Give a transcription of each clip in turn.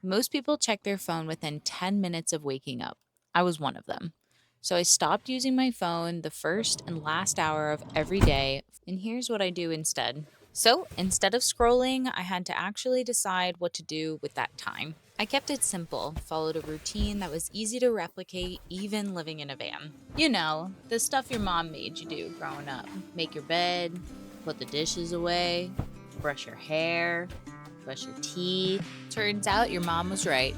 Most people check their phone within 10 minutes of waking up. I was one of them. So I stopped using my phone the first and last hour of every day, and here's what I do instead. So instead of scrolling, I had to actually decide what to do with that time. I kept it simple, followed a routine that was easy to replicate, even living in a van. You know, the stuff your mom made you do growing up: make your bed, put the dishes away, brush your hair, brush your teeth. Turns out your mom was right.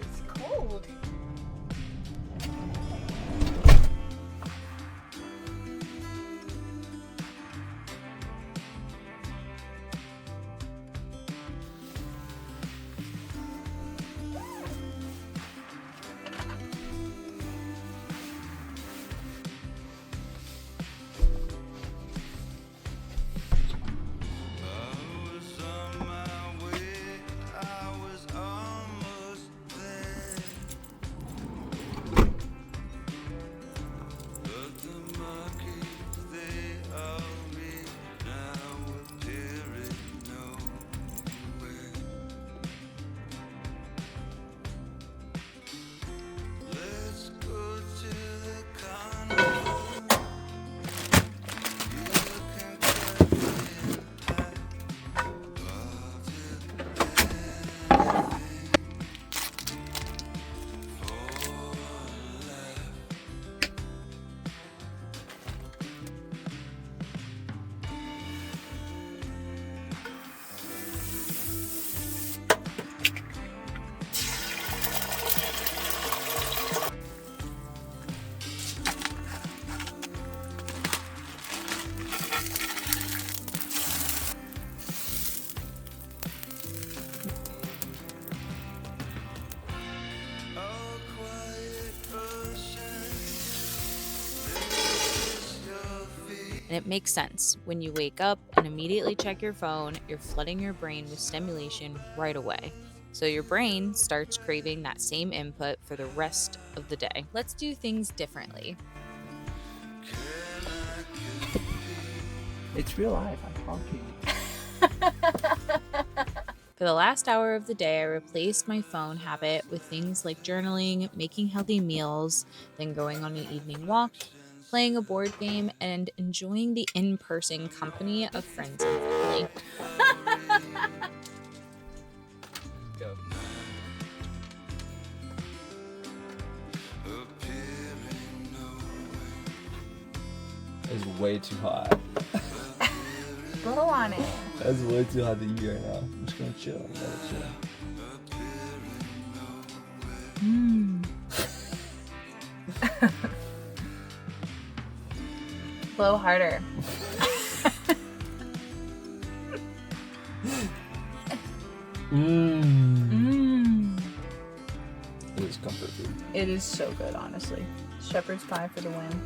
It's cold. And it makes sense. When you wake up and immediately check your phone, you're flooding your brain with stimulation right away. So your brain starts craving that same input for the rest of the day. Let's do things differently. It's real life. I'm talking. For the last hour of the day, I replaced my phone habit with things like journaling, making healthy meals, then going on an evening walk, playing a board game, and enjoying the in person company of friends and family. Go. It's way too hot. Blow on it. That's way too hot to eat right now. I'm just gonna chill. I'm gonna chill. Blow harder. It is comfort food. It is so good, honestly. Shepherd's pie for the win.